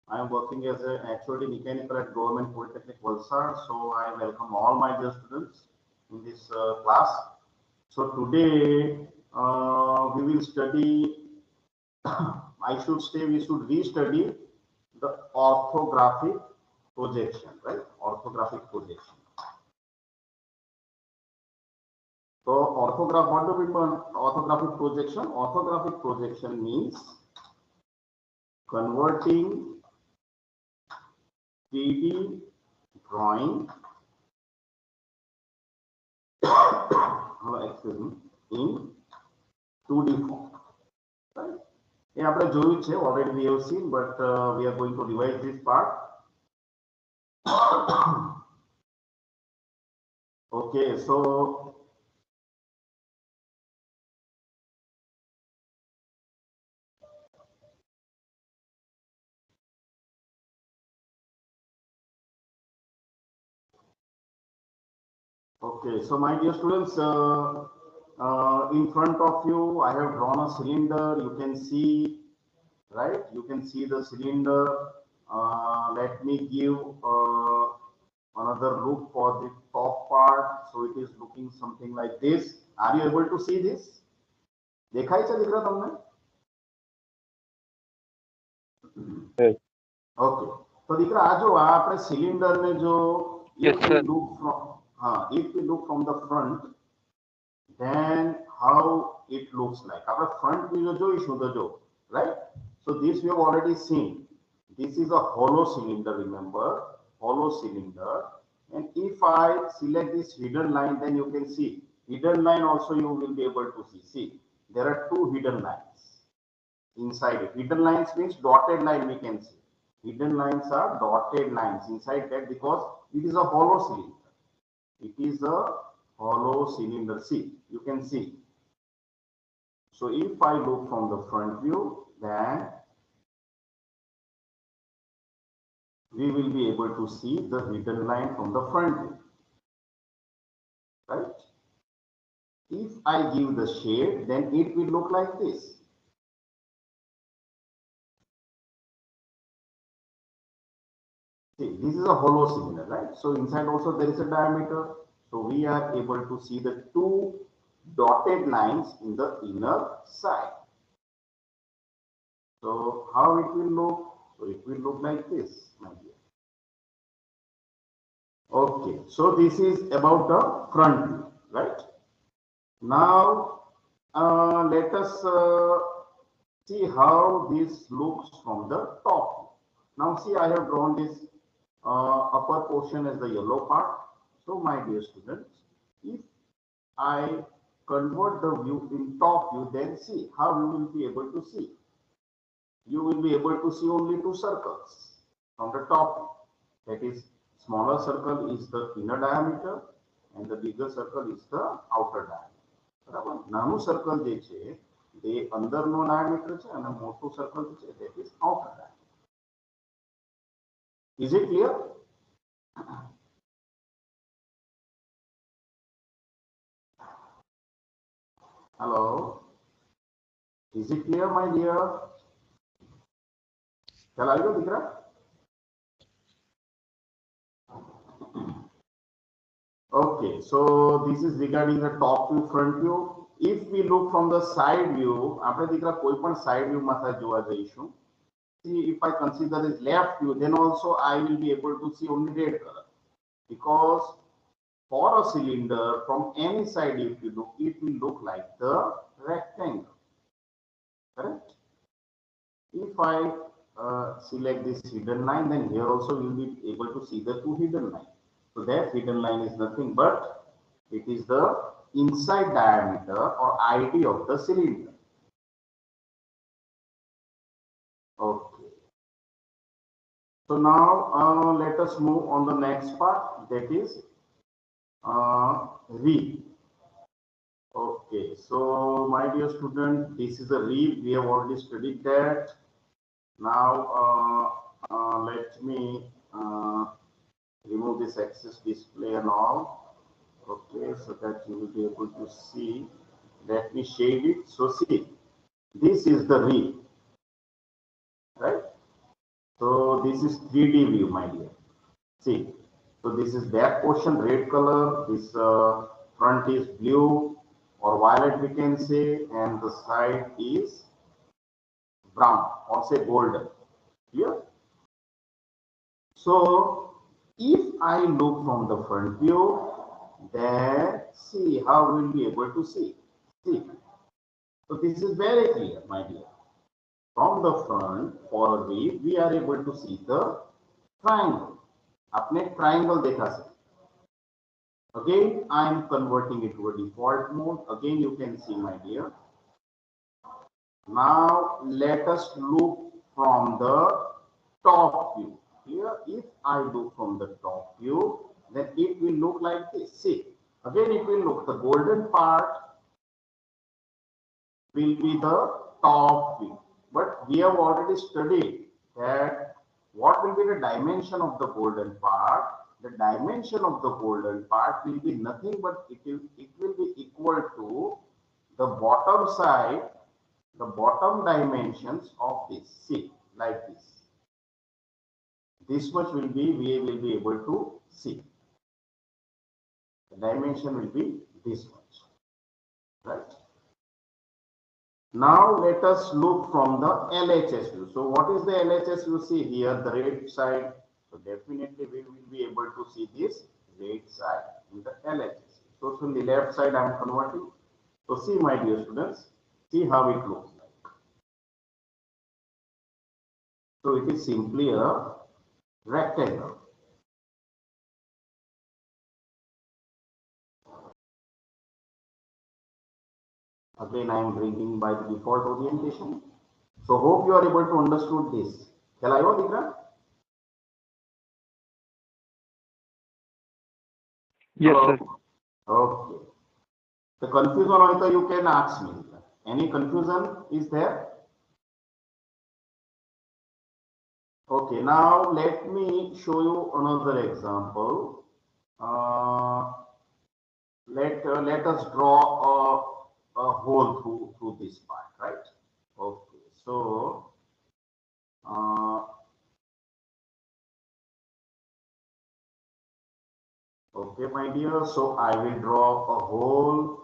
I am working as an HOD mechanical at Government Polytechnic Valsad. So I welcome all my dear students in this class. So today we will study. I should say we should re-study the orthographic projection, right? Orthographic projection. So what do we mean? Orthographic projection. Orthographic projection means converting 3D drawing excuse me, in 2D form. Right? Already we have seen, but we are going to revise this part. Okay, so my dear students, in front of you, I have drawn a cylinder. You can see, right? You can see the cylinder. Let me give another look for the top part. So it is looking something like this. Are you able to see this? देखाई છે દીકરા તમને? Okay. तो દીકરા આ જો આપણે cylinder ને જો if we look from the front, then how it looks like. આપણે front view જોઈશું તો જો, right? So this we have already seen. This is a hollow cylinder, remember, hollow cylinder. And if I select this hidden line, then you can see hidden line also you will be able to see. See, there are two hidden lines inside it. Hidden lines means dotted line we can see. Hidden lines are dotted lines inside that because it is a hollow cylinder. It is a hollow cylinder. See, you can see. So if I look from the front view, then we will be able to see the hidden line from the front view. Right? If I give the shade, then it will look like this. See, this is a hollow cylinder, right? So inside also there is a diameter. So we are able to see the two dotted lines in the inner side. So how it will look? So it will look like this, my dear. Okay, so this is about the front view, right? Now let us see how this looks from the top view. Now see, I have drawn this upper portion as the yellow part. So my dear students, if I convert the view in top view, then see how you will be able to see. You will be able to see only two circles from the top view. That is, smaller circle is the inner diameter and the bigger circle is the outer diameter. બરાબર, નાનું circle જે છે તે અંદરનો diameter છે અને મોટું circle છે that is outer diameter. Is it clear? Hello, is it clear, my dear? Shall I go, Dikra? Okay, so this is regarding the top view, front view. If we look from the side view, આપણે દીકરા કોઈ પણ side view માં જોવા જઈશું. See, if I consider this left view, then also I will be able to see only red color, because for a cylinder from any side if you look, it will look like the rectangle. Correct? If I select this hidden line, then here also we will be able to see the two hidden lines. So that hidden line is nothing but it is the inside diameter or ID of the cylinder. Okay. So now let us move on the next part, that is reed. Okay, so my dear student, this is a reed. We have already studied that. Now let me remove this access display and all. Okay, so that you will be able to see. Let me shade it. So see, this is the reed, right? So this is 3D view, my dear. See, so this is back portion, red color, this front is blue or violet we can say, and the side is brown or say golden. Clear? So if I look from the front view, then see how we'll be able to see. See, so this is very clear, my dear. From the front forward we are able to see the triangle. आपने triangle देखा से. Again I am converting it to a default mode. Again you can see, my dear. Now let us look from the top view. Here if I look from the top view, then it will look like this. See, again it will look, the golden part will be the top view, but we have already studied that what will be the dimension of the golden part. The dimension of the golden part will be nothing but it will be equal to the bottom side, the bottom dimensions of this. See, like this. This much will be, we will be able to see. The dimension will be this much, right? Now let us look from the LHS view. So what is the LHS view? See here, the red side. So definitely we will be able to see this red side in the LHS. So from the left side I am converting. So see, my dear students, see how it looks like. So it is simply a rectangle. Again I am bringing by the default orientation. So hope you are able to understood this. Shall I go, Dikra? Yes, sir. Okay. The confusion also you can ask me. Any confusion is there? Okay, now let me show you another example. Let us draw a hole through this part, right? Okay, so okay, my dear, so I will draw a hole.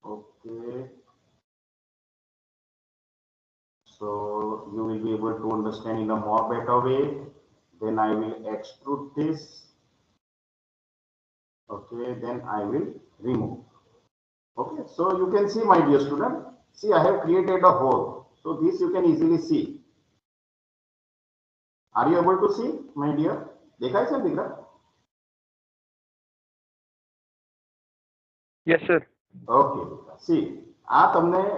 Okay, so you will be able to understand in a more better way. Then I will extrude this. Okay, then I will remove. Okay, so you can see, my dear student, see I have created a hole. So this you can easily see. Are you able to see, my dear? देखा है sir दिख रहा? Yes, sir. Okay, see,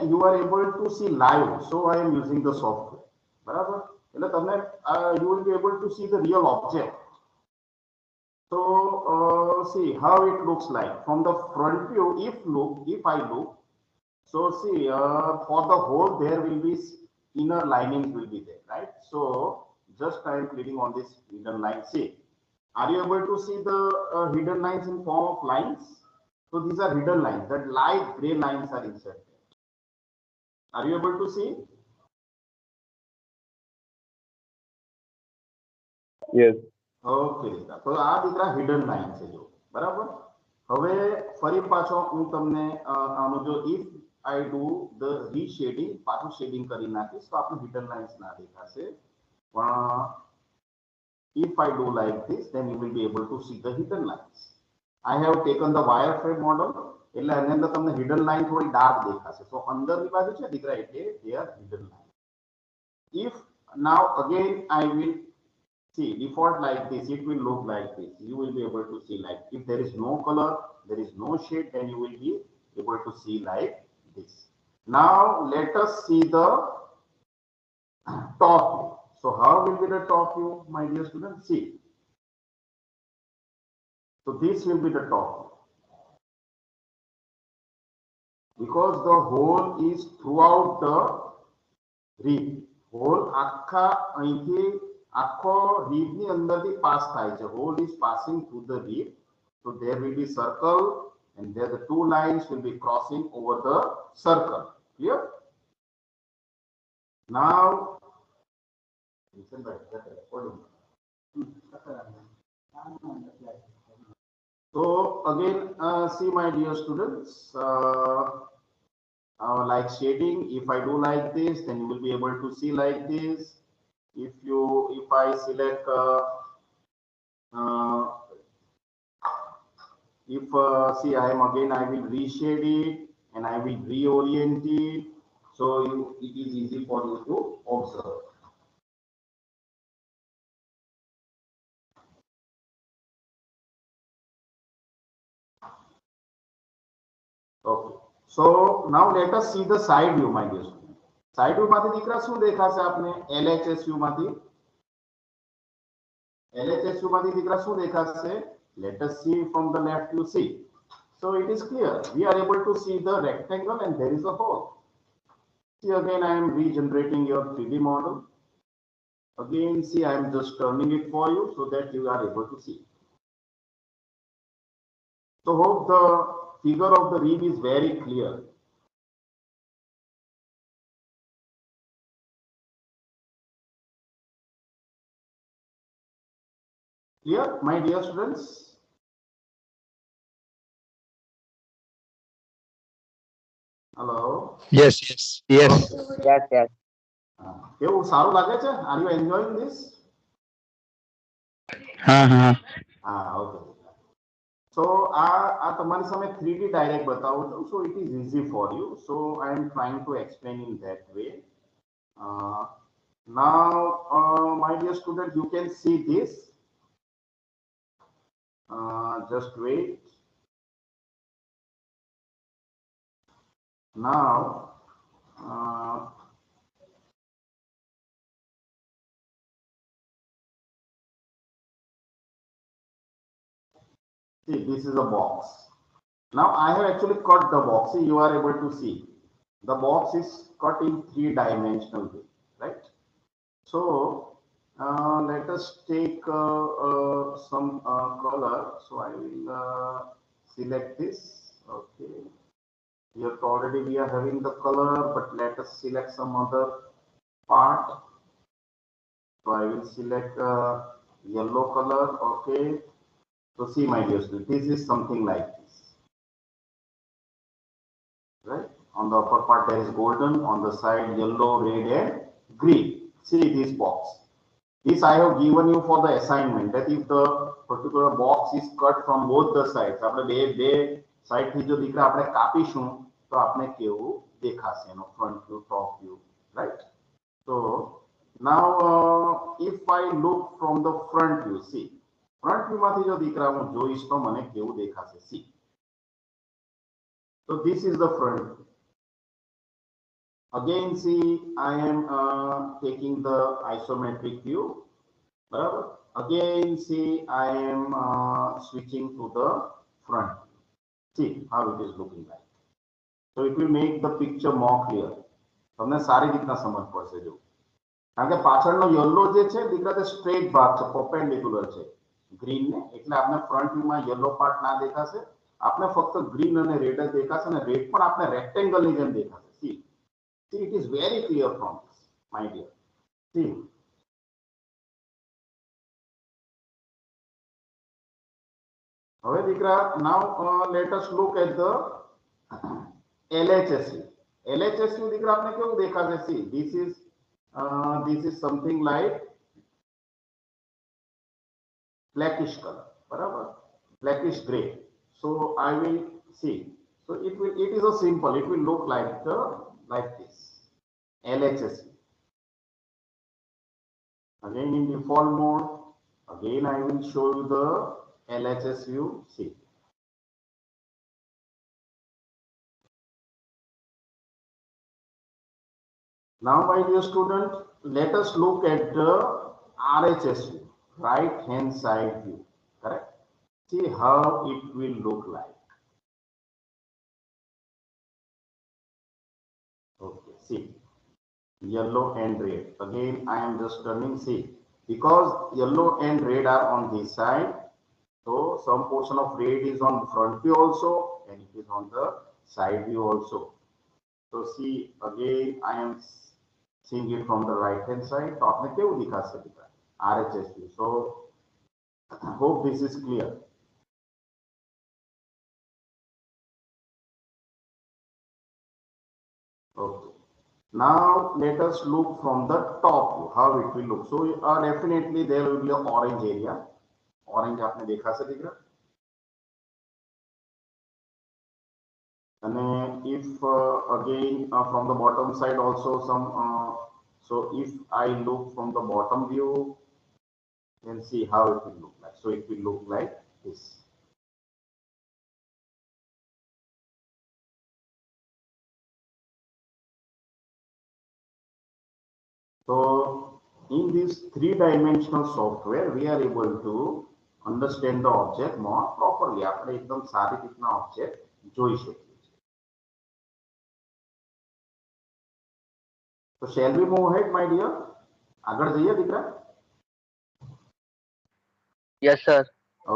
you are able to see live, so I am using the software. बराबर? You will be able to see the real object. So see how it looks like from the front view. If I look, so see for the hole there will be inner linings will be there, right? So just I am clicking on this hidden line. See, are you able to see the hidden lines in form of lines? So these are hidden lines. That light gray lines are inserted. Are you able to see? Yes. Okay, તો આ દીકરા hidden line છે જો, બરાબર? હવે ફરી પાછો હું તમને આનું જો if I do the reshading, પાછું shading કરી નાખીશ તો આપણે hidden lines ના દેખાશે. પણ if I do like this, then you will be able to see the hidden lines. I have taken the wireframe model, એટલે આની અંદર તમને hidden line થોડી dark દેખાશે. So અંદરની બાજુ છે દીકરા એટલે they are hidden line. If now again I will see default like this, it will look like this. You will be able to see like if there is no color, there is no shade, then you will be able to see like this. Now let us see the top view. So how will be the top view, my dear students? See, so this will be the top view. Because the hole is throughout the rib. Hole આખા અહીંથી આખો rib ની અંદરથી pass થાય છે. Hole is passing through the rib. So there will be circle, and there the two lines will be crossing over the circle. Clear? Now, so again, see my dear students, like shading, if I do like this, then you will be able to see like this. If I select, see, I will reshade it and I will reorient it. So it is easy for you to observe. Okay. So now let us see the side view, my dear student. Side view માંથી દીકરા શું દેખાશે આપને? LHSU માંથી દીકરા શું દેખાશે? Let us see from the left, you see. So it is clear. We are able to see the rectangle and there is a hole. See, again, I am regenerating your 3D model. Again, see, I am just turning it for you so that you are able to see. So hope the figure of the rib is very clear. Clear, my dear students? Hello? Yes, yes, yes. Yes, yes. કેવું સારું લાગે છે? Are you enjoying this? Okay. So આ તમારી સામે 3D direct બતાવું છું. So it is easy for you. So I am trying to explain in that way. Now, my dear student, you can see this. Just wait. Now, see, this is a box. Now I have actually cut the box. See, you are able to see. The box is cut in 3-dimensional way, right? So let us take some color. So I will select this. Okay. Here already we are having the color, but let us select some other part. So I will select yellow color. Okay. So see, my dear student, this is something like this, right? On the upper part there is golden, on the side yellow, red and green. See this box. This I have given you for the assignment, that if the particular box is cut from both the sides, આપણે બે side થી જો દીકરા આપણે કાપીશું તો આપણે કેવું દેખાશે એનો front view, top view, right? So now if I look from the front view, see, front view માંથી જો દીકરા હું જોઈશ તો મને કેવું દેખાશે? See, so this is the front view. Again, see, I am taking the isometric view. Barabar? Again, see, I am switching to the front. See how it is looking like. So it will make the picture more clear. તમને સારી રીતના સમજ પડશે જો. કારણ કે પાછળનો yellow જે છે દીકરા તે સ્ટ્રેટ ભાગ છે, perpendicular છે ગ્રીન ને, એટલે આપણે ફ્રન્ટ વ્યૂ માં yellow પાર્ટ ના દેખાશે, આપણે ફક્ત ગ્રીન અને રેડ જ દેખાશે, અને રેડ પણ આપણે રેક્ટેંગલ ની જેમ દેખાશે. See, it is very clear from this, my dear. See. Okay, Dikra, now let us look at the LHSU. LHSU, Dikra, आपने क्यों देखा? See, this is something like blackish color, बराबर? Blackish gray. So I will see. So it is a simple. It will look like this. LHSU. Again in default mode. Again I will show you the LHSU. See. Now, my dear student, let us look at the RHSU, right hand side view. Correct? See how it will look like. Okay, see, yellow and red. Again, I am just turning. See, because yellow and red are on this side, so So some portion of red is on front view also, and it is on the side view also. So see, again I am seeing it from the right hand side. तो आपने क्यों दिखा सकता RHS view. So hope this is clear. Okay. Now let us look from the top view how it will look. So definitely there will be an orange area. Orange आपने देखा से दिख रहा. And if again from the bottom side also some. So if I look from the bottom view, then see how it will look like. So it will look like this. So in this three-dimensional software, we are able to understand the object more properly. આપણે એકદમ સારી રીતના object જોઈ શકીએ છીએ. So shall we move ahead, my dear? આગળ જઈએ દીકરા? Yes, sir.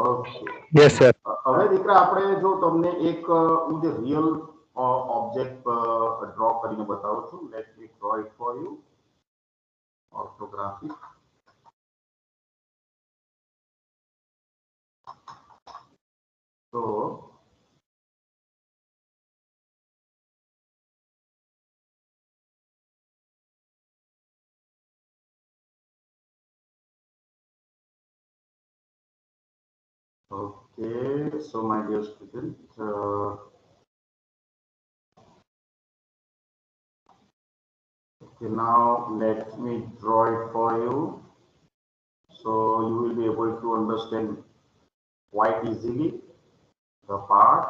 Okay. Yes, sir. હવે દીકરા આપણે જો તમને એક હું જે રિયલ ઓબ્જેક્ટ ડ્રો કરીને બતાવું છું. Let me draw it for you. Orthographic. So okay, so my dear student, okay, now let me draw it for you, so you will be able to understand quite easily the part.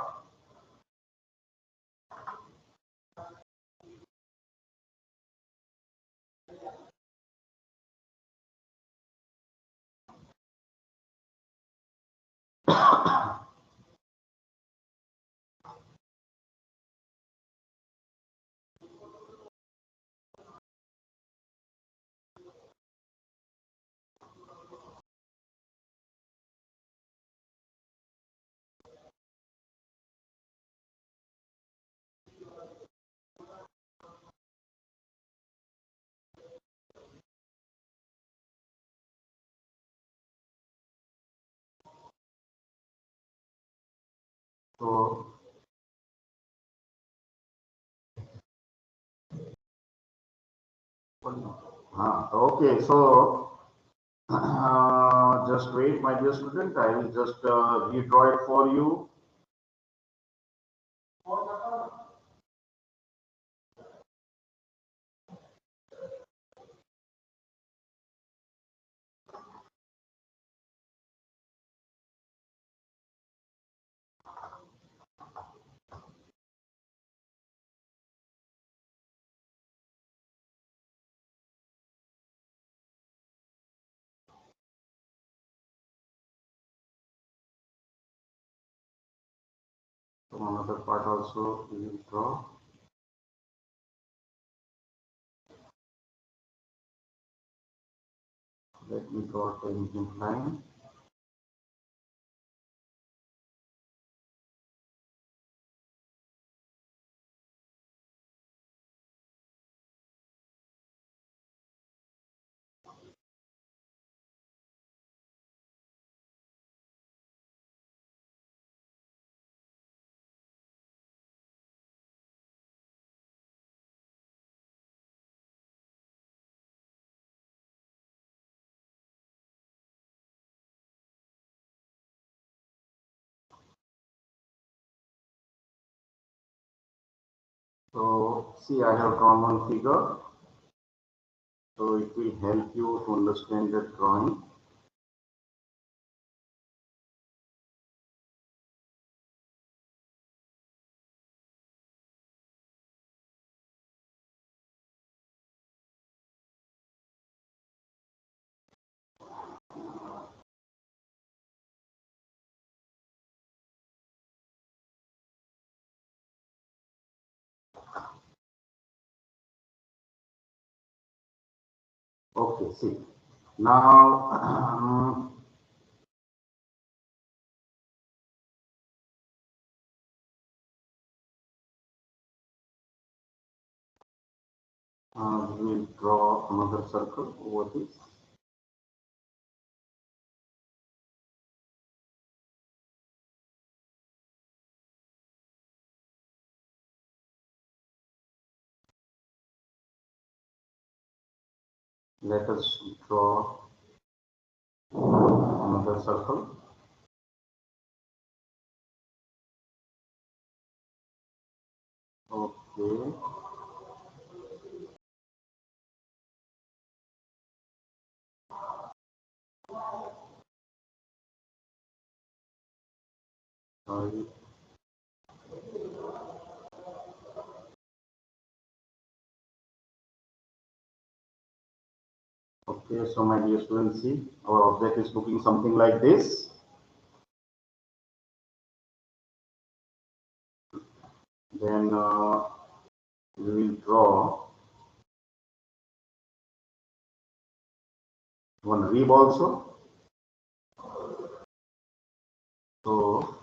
So okay, so just wait, my dear student, I will just redraw it for you. So another part also we will draw. Let me draw a tangent line. So see, I have drawn one figure. So it will help you to understand the drawing. Okay, see. Now We will draw another circle over this. Let us draw another circle. Okay. Sorry. Okay, so my dear students, see, our object is looking something like this. Then we will draw one rib also. So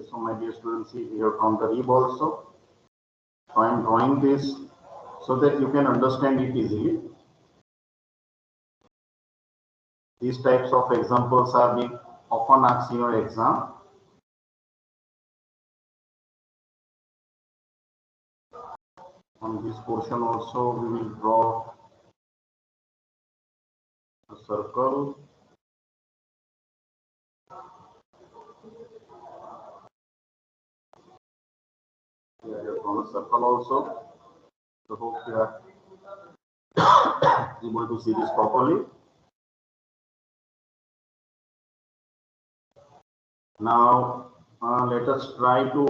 so my dear students, see, we have drawn the rib also. So I am drawing this so that you can understand it easily. These types of examples are being often asked in your exam. On this portion also we will draw a circle. Here I have drawn a circle also. So hope you are able to see this properly. Now let us try to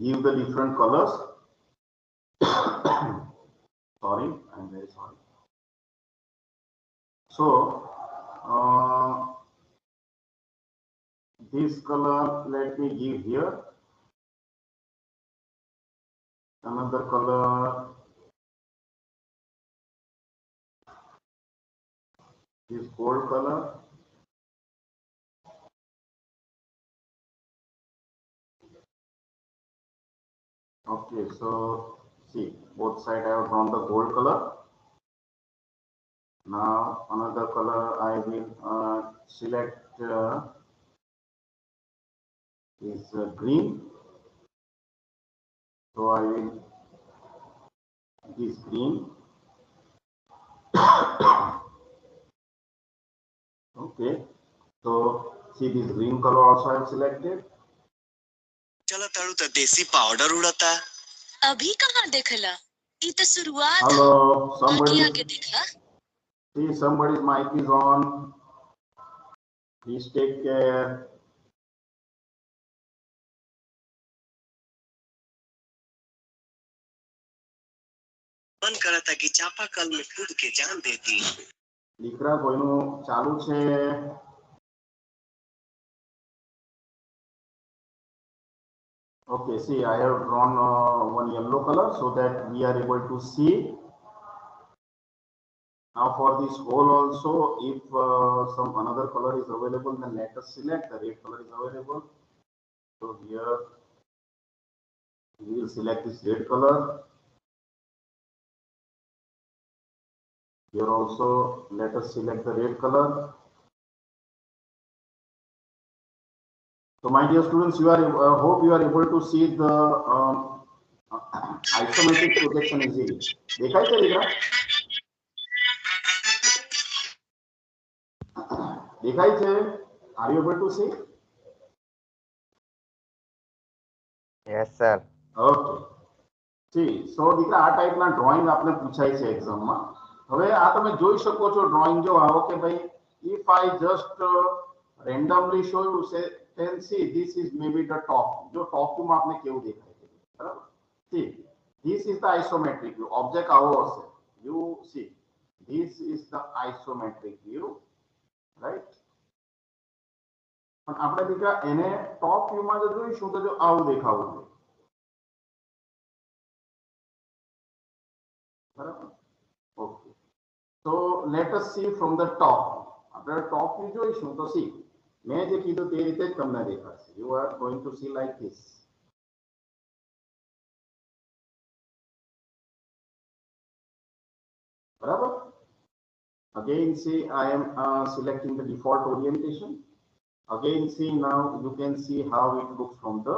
give the different colors. Sorry, I'm very sorry. So this color let me give here. Another color, this gold color. Okay, so see, both sides I have drawn the gold color. Now another color I will select is green. So I will this green. Okay, so see this green color also I have selected. चला तारू तो देसी powder उड़ाता अभी कहाँ देखला ये तो शुरुआत Hello, somebody. आगे देखा See, somebody's mic is on. Please take care. मन करा था कि चापाकल में कूद के जान देती દીકરા કોઈનું ચાલુ છે? Okay, see, I have drawn one yellow color so that we are able to see. Now for this hole also, if some another color is available, then let us select. The red color is available. So here we will select this red color. Here also let us select the red color. So my dear students, you are hope you are able to see the isometric projection easily. દેખાય છે દીકરા? દેખાય છે? Are you able to see? Yes, sir. Okay. See, so દીકરા આ ટાઈપના drawing આપણે પૂછાય છે એક્ઝામમાં. હવે આ તમે જોઈ શકો છો ડ્રોઈંગ જો આવો કે ભાઈ if I just randomly show you say then see this is maybe the top. જો top view માં આપણે કેવું દેખાય છે બરાબર? See, this is the isometric view. Object આવો હશે. You see, this is the isometric view, right? પણ આપણે દીકરા એને ટોપ વ્યૂ માં જો જોઈશું તો જો આવું દેખાવું જોઈએ. બરાબર? Okay. So let us see from the top. આપણે ટોપ વ્યૂ જોઈશું તો see મેં જે કીધું તે રીતે જ તમને દેખાશે. You are going to see like this. બરાબર? Again see I am selecting the default orientation. Again see now you can see how it looks from the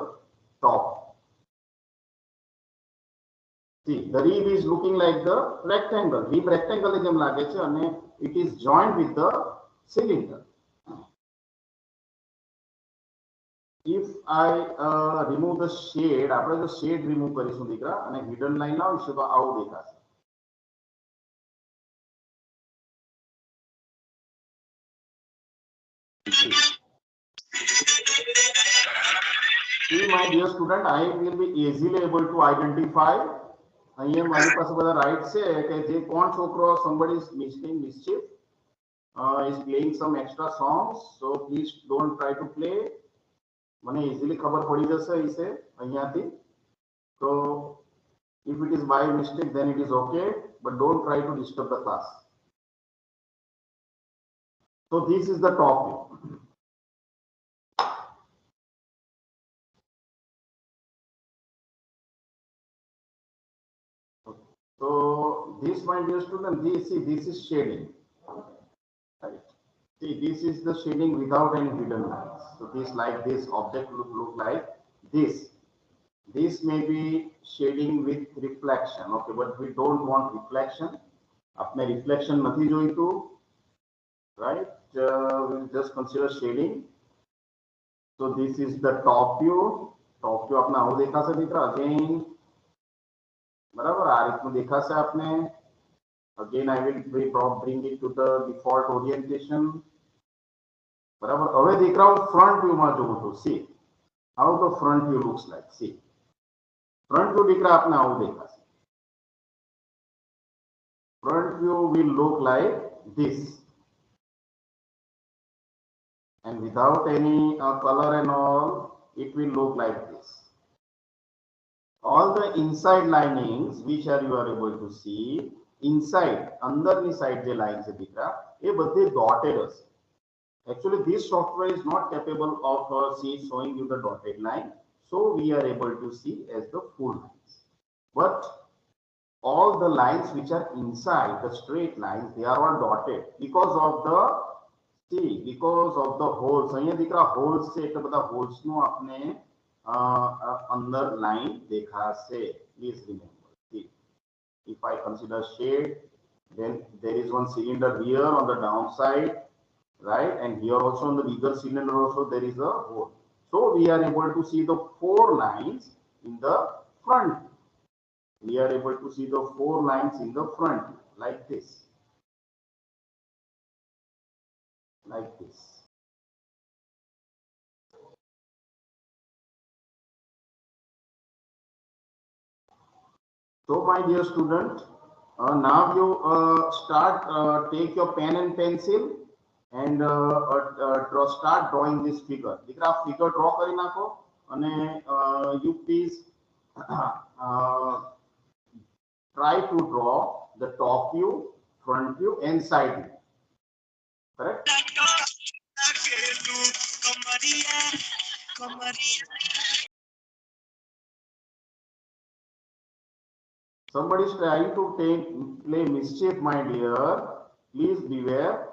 top. See the rib is looking like the rectangle. Rib rectangle જેમ લાગે છે અને it is joined with the cylinder. If I remove the shade, આપણે જો shade remove કરીશું દીકરા અને hidden line લાવીશું તો આવું દેખાશે. See my dear student, I will be easily able to identify. અહીંયા મારી પાસે બધા રાઈટ છે કે જે કોણ છોકરો somebody is making mischief, is playing some extra songs, so please don't try to play. મને easily ખબર પડી જશે વિશે અહીંયાથી. So if it is by mistake then it is okay, but don't try to disturb the class. So this is the top view. So this, my dear student, this is shading, right? See, this is the shading without any hidden lines. So this like this object look like this. This may be shading with reflection, okay, but we don't want reflection. अपने reflection નથી જોઈતું, right? We'll just consider shading. So this is the top view. Top view अपना आવું દેખાશે દીકરા again. બરાબર આ રીતનું દેખાશે આપને. Again I will bring it to the default orientation. બરાબર હવે દીકરા હું front view માં જોઉં છું. See how the front view looks like. See front view દીકરા આપને આવું દેખાશે. Front view will look like this and without any color and all it will look like this. All the inside linings which you are able to see inside અંદરની side જે line છે દીકરા એ બધી dotted હશે. Actually this software is not capable of showing you the dotted line, so we are able to see as the full lines. But all the lines which are inside the straight lines they are all dotted because of the holes. અહીંયા દીકરા holes છે એટલે બધા holes નું આપણે under line દેખાશે. Please remember. See, if I consider shade, then there is one cylinder here on the downside, right? And here also on the bigger cylinder also there is a hole. So we are able to see the four lines in the front. We are able to see the four lines in the front like this. Like this. So my dear student, now you take your pen and pencil and start drawing this figure. દીકરા figure draw કરી નાખો અને you please try to draw the top view, front view and side view. Correct? Somebody is trying to play mischief, my dear. Please beware.